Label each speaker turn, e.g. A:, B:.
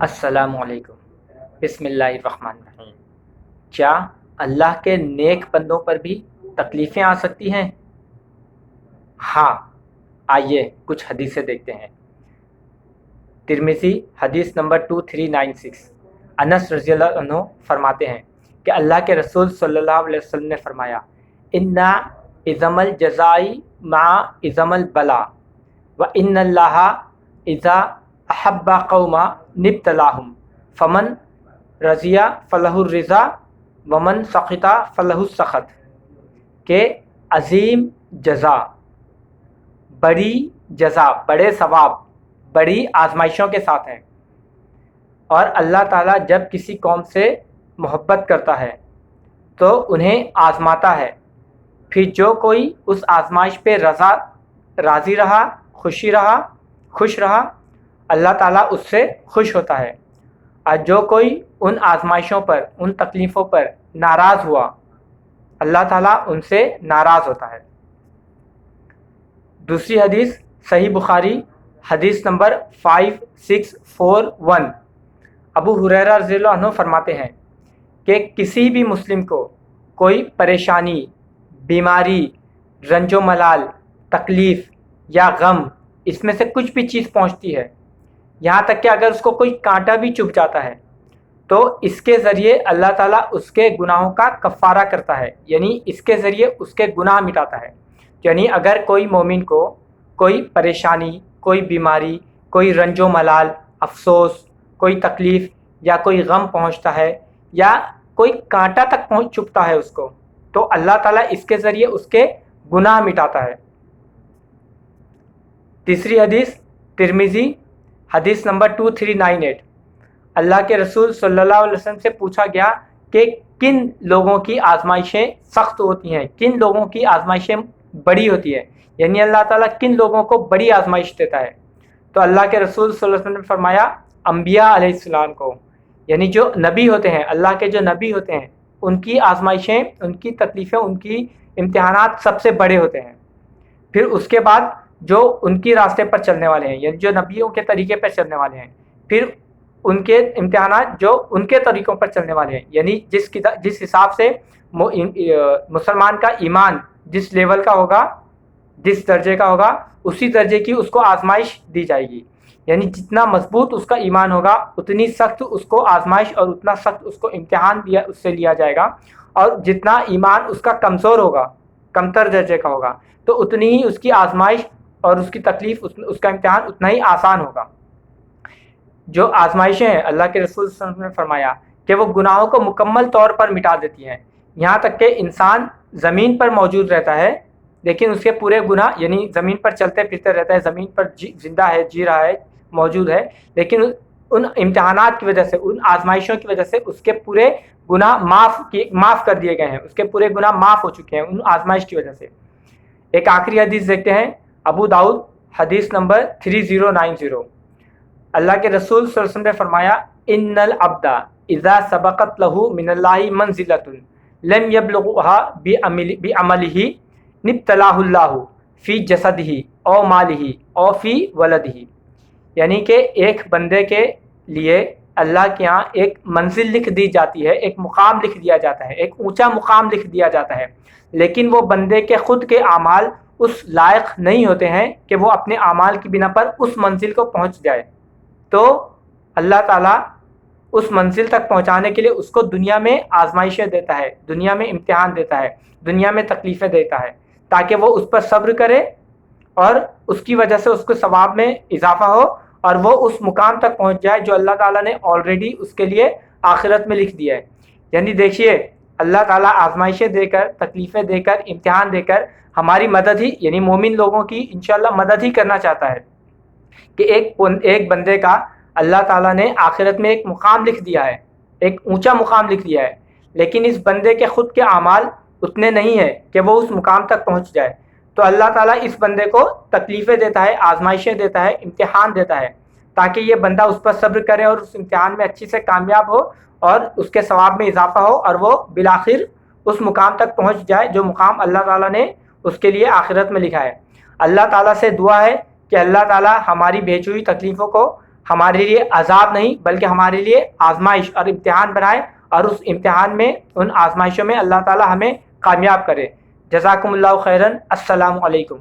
A: السلام علیکم۔ بسم اللہ الرحمن الرحیم۔ کیا اللہ کے نیک بندوں پر بھی تکلیفیں آ سکتی ہیں؟ ہاں، آئیے کچھ حدیثیں دیکھتے ہیں۔ ترمذی حدیث نمبر 2396، انس رضی اللہ عنہ فرماتے ہیں کہ اللہ کے رسول صلی اللہ علیہ وسلم نے فرمایا، اِنَّ عِظَمَ الْجَزَاءِ مَعَ عِظَمِ الْبَلَاءِ وَإِنَّ اللَّهَ إِذَا احب قوما نبتلاہم فمن رضیا فلہ الرضا ومن سخطا فلہ السخط، کہ عظیم جزا، بڑی جزا، بڑے ثواب بڑی آزمائشوں کے ساتھ ہیں، اور اللہ تعالیٰ جب کسی قوم سے محبت کرتا ہے تو انہیں آزماتا ہے، پھر جو کوئی اس آزمائش پہ راضی رہا، خوش رہا، اللہ تعالیٰ اس سے خوش ہوتا ہے، اور جو کوئی ان آزمائشوں پر، ان تکلیفوں پر ناراض ہوا، اللہ تعالیٰ ان سے ناراض ہوتا ہے۔ دوسری حدیث صحیح بخاری حدیث نمبر 5641، ابو ہریرہ رضی اللہ عنہ فرماتے ہیں کہ کسی بھی مسلم کو کوئی پریشانی، بیماری، رنج و ملال، تکلیف یا غم، اس میں سے کچھ بھی چیز پہنچتی ہے، یہاں تک کہ اگر اس کو کوئی کانٹا بھی چبھ جاتا ہے تو اس کے ذریعے اللہ تعالیٰ اس کے گناہوں کا کفارہ کرتا ہے، یعنی اس کے ذریعے اس کے گناہ مٹاتا ہے۔ یعنی اگر کوئی مومن کو کوئی پریشانی، کوئی بیماری، کوئی رنج و ملال، افسوس، کوئی تکلیف یا کوئی غم پہنچتا ہے یا کوئی کانٹا تک چبھتا ہے اس کو، تو اللہ تعالیٰ اس کے ذریعے اس کے گناہ مٹاتا ہے۔ تیسری حدیث ترمذی حدیث نمبر 2398، اللہ کے رسول صلی اللہ علیہ وسلم سے پوچھا گیا کہ کن لوگوں کی آزمائشیں سخت ہوتی ہیں، کن لوگوں کی آزمائشیں بڑی ہوتی ہیں، یعنی اللہ تعالیٰ کن لوگوں کو بڑی آزمائش دیتا ہے؟ تو اللہ کے رسول صلی اللہ علیہ وسلم نے فرمایا، انبیاء علیہ السلام کو، یعنی جو نبی ہوتے ہیں، اللہ کے جو نبی ہوتے ہیں، ان کی آزمائشیں، ان کی تکلیفیں، ان کی امتحانات سب سے بڑے ہوتے ہیں۔ پھر اس کے بعد جو ان کی راستے پر چلنے والے ہیں، یعنی جو نبیوں کے طریقے پر چلنے والے ہیں، پھر ان کے امتحانات جو ان کے طریقوں پر چلنے والے ہیں، یعنی جس حساب سے مسلمان کا ایمان جس لیول کا ہوگا، جس درجے کا ہوگا، اسی درجے کی اس کو آزمائش دی جائے گی، یعنی جتنا مضبوط اس کا ایمان ہوگا اتنی سخت اس کو آزمائش اور اتنا سخت اس کو امتحان اس سے لیا جائے گا، اور جتنا ایمان اس کا کمزور ہوگا، کمتر درجے کا ہوگا، تو اتنی ہی اس کی آزمائش اور اس کی تکلیف، اس کا امتحان اتنا ہی آسان ہوگا۔ جو آزمائشیں ہیں، اللہ کے رسول صلی اللہ علیہ وسلم نے فرمایا کہ وہ گناہوں کو مکمل طور پر مٹا دیتی ہیں، یہاں تک کہ انسان زمین پر موجود رہتا ہے لیکن اس کے پورے گناہ، یعنی زمین پر چلتے پھرتے رہتا ہے، زمین پر زندہ ہے، جی رہا ہے، موجود ہے، لیکن ان امتحانات کی وجہ سے، ان آزمائشوں کی وجہ سے اس کے پورے گناہ معاف کر دیے گئے ہیں، اس کے پورے گناہ معاف ہو چکے ہیں ان آزمائش کی وجہ سے۔ ایک آخری حدیث دیکھتے ہیں، ابو داؤد حدیث نمبر 3090، اللہ کے رسول صلی اللہ علیہ وسلم نے فرمایا، ان العبد اذا سبقت له من اللہ منزلۃ لم يبلغها بعملہ نبتلاہ اللہ فی جسدہ او مالہ او فی ولدہ، یعنی کہ ایک بندے کے لیے اللہ کے ہاں ایک منزل لکھ دی جاتی ہے، ایک مقام لکھ دیا جاتا ہے، ایک اونچا مقام لکھ دیا جاتا ہے، لیکن وہ بندے کے خود کے اعمال اس لائق نہیں ہوتے ہیں کہ وہ اپنے اعمال کی بنا پر اس منزل کو پہنچ جائے، تو اللہ تعالیٰ اس منزل تک پہنچانے کے لیے اس کو دنیا میں آزمائشیں دیتا ہے، دنیا میں امتحان دیتا ہے، دنیا میں تکلیفیں دیتا ہے، تاکہ وہ اس پر صبر کرے اور اس کی وجہ سے اس کو ثواب میں اضافہ ہو اور وہ اس مقام تک پہنچ جائے جو اللہ تعالیٰ نے آلریڈی اس کے لیے آخرت میں لکھ دیا ہے۔ یعنی دیکھیے، اللہ تعالیٰ آزمائشیں دے کر، تکلیفیں دے کر، امتحان دے کر ہماری مدد ہی، یعنی مومن لوگوں کی انشاءاللہ مدد ہی کرنا چاہتا ہے، کہ ایک بندے کا اللہ تعالیٰ نے آخرت میں ایک مقام لکھ دیا ہے، ایک اونچا مقام لکھ دیا ہے، لیکن اس بندے کے خود کے اعمال اتنے نہیں ہیں کہ وہ اس مقام تک پہنچ جائے، تو اللہ تعالیٰ اس بندے کو تکلیفیں دیتا ہے، آزمائشیں دیتا ہے، امتحان دیتا ہے، تاکہ یہ بندہ اس پر صبر کرے اور اس امتحان میں اچھی سے کامیاب ہو اور اس کے ثواب میں اضافہ ہو، اور وہ بالآخر اس مقام تک پہنچ جائے جو مقام اللہ تعالیٰ نے اس کے لیے آخرت میں لکھا ہے۔ اللہ تعالیٰ سے دعا ہے کہ اللہ تعالیٰ ہماری بھیجی ہوئی تکلیفوں کو ہمارے لیے عذاب نہیں بلکہ ہمارے لیے آزمائش اور امتحان بنائے، اور اس امتحان میں، ان آزمائشوں میں اللہ تعالی ہمیں کامیاب کرے۔ جزاکم اللہ خیرن۔ السلام علیکم۔